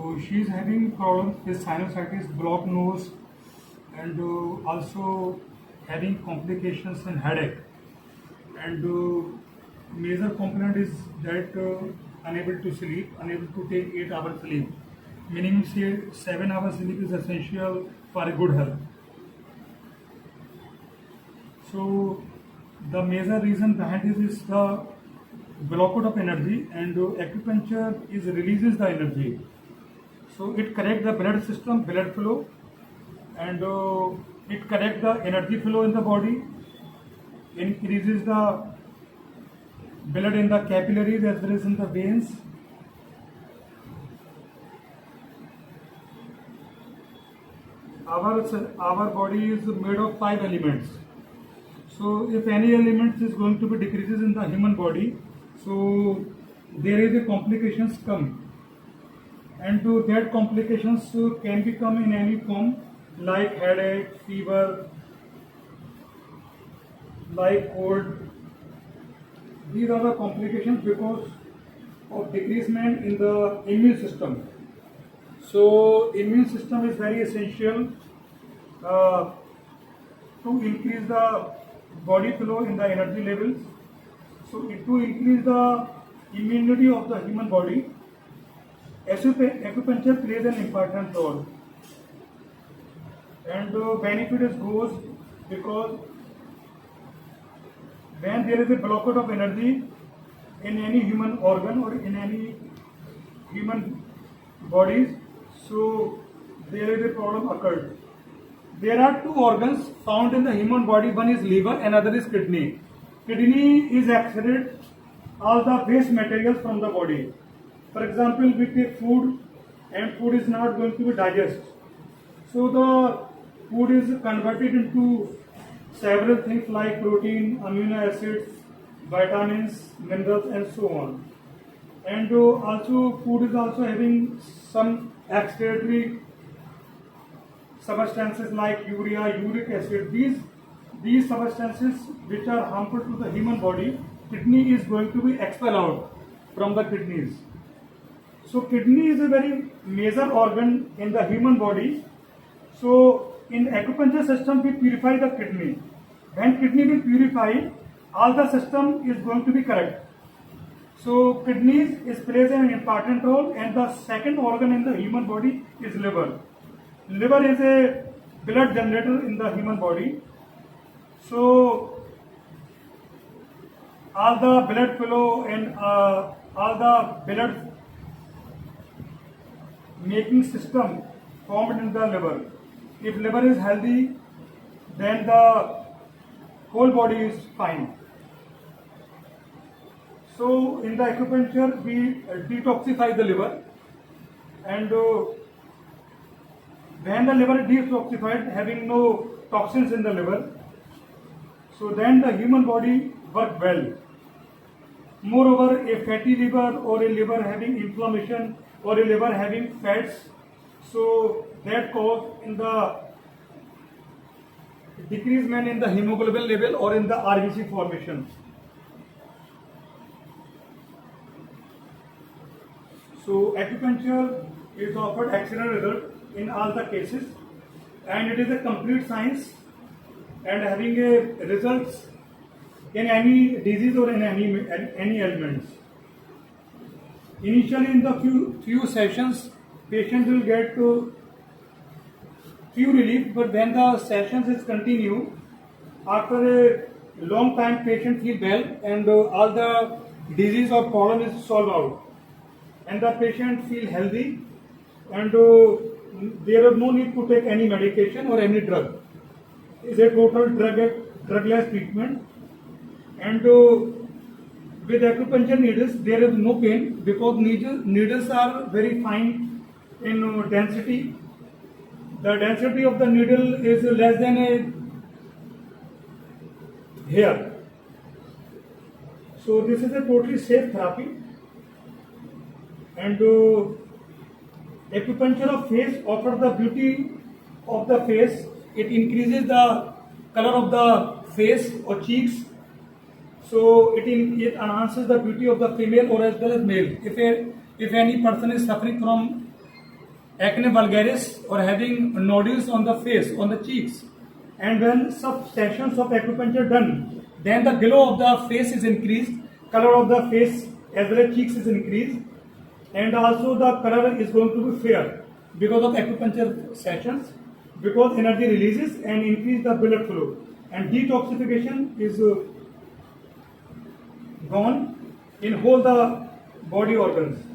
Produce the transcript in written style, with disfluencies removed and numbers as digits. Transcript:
So she is having problems with sinusitis, blocked nose, and also having complications and headache. And major complaint is that unable to sleep, unable to take 8 hours sleep. Minimum say 7 hours sleep is essential for a good health. So the major reason behind this is the blockade of energy, and acupuncture is releases the energy. So it corrects the blood system, blood flow, and it corrects the energy flow in the body, increases the blood in the capillaries as well as in the veins. Our body is made of 5 elements. So if any element is going to be decreases in the human body, so there is a complications come, and to that complications can become in any form like headache, fever, like cold. These are the complications because of decreasement in the immune system. So immune system is very essential uh, to increase the body flow in the energy levels. So to increase the immunity of the human body, acupuncture plays an important role. And benefit is goes because when there is a blockade of energy in any human organ or in any human bodies, so there is a problem occurred. There are 2 organs found in the human body. One is liver, another is kidney. Kidney is excreted all the waste materials from the body. For example, we take food and food is not going to be digested. So the food is converted into several things like protein, amino acids, vitamins, minerals, and so on. And also food is also having some excretory substances like urea, uric acid. These substances which are harmful to the human body, kidney is going to be expelled out from the kidneys. So kidney is a very major organ in the human body. So in acupuncture system we purify the kidney. When kidney will purify, all the system is going to be correct. So kidneys is plays an important role, and the second organ in the human body is liver. Liver is a blood generator in the human body. So all the blood flow and all the blood making system formed in the liver. If liver is healthy, then the whole body is fine. So in the acupuncture we detoxify the liver, and when the liver is detoxified, having no toxins in the liver, so then the human body work well. Moreover, a fatty liver or a liver having inflammation or a liver having fats, so that cause in the decreasement in the hemoglobin level or in the RBC formation. So acupuncture is offered excellent result in all the cases, and it is a complete science and having a results in any disease or in any ailments. Initially in the few sessions, patient will get few relief, but when the sessions is continue, after a long time patient feel well, and all the disease or problem is solved out, and the patient feel healthy, and there is no need to take any medication or any drug. It's a total drugless treatment, and with acupuncture needles there is no pain because needles are very fine in density. The density of the needle is less than a hair. So this is a totally safe therapy, and acupuncture of face offers the beauty of the face. It increases the color of the face or cheeks. So it enhances the beauty of the female or as well as male. If any person is suffering from acne vulgaris, or having nodules on the face, on the cheeks. And when some sessions of acupuncture done, then the glow of the face is increased, color of the face as well as cheeks is increased, and also the color is going to be fair because of acupuncture sessions, because energy releases and increase the blood flow, and detoxification is gone in whole the body organs.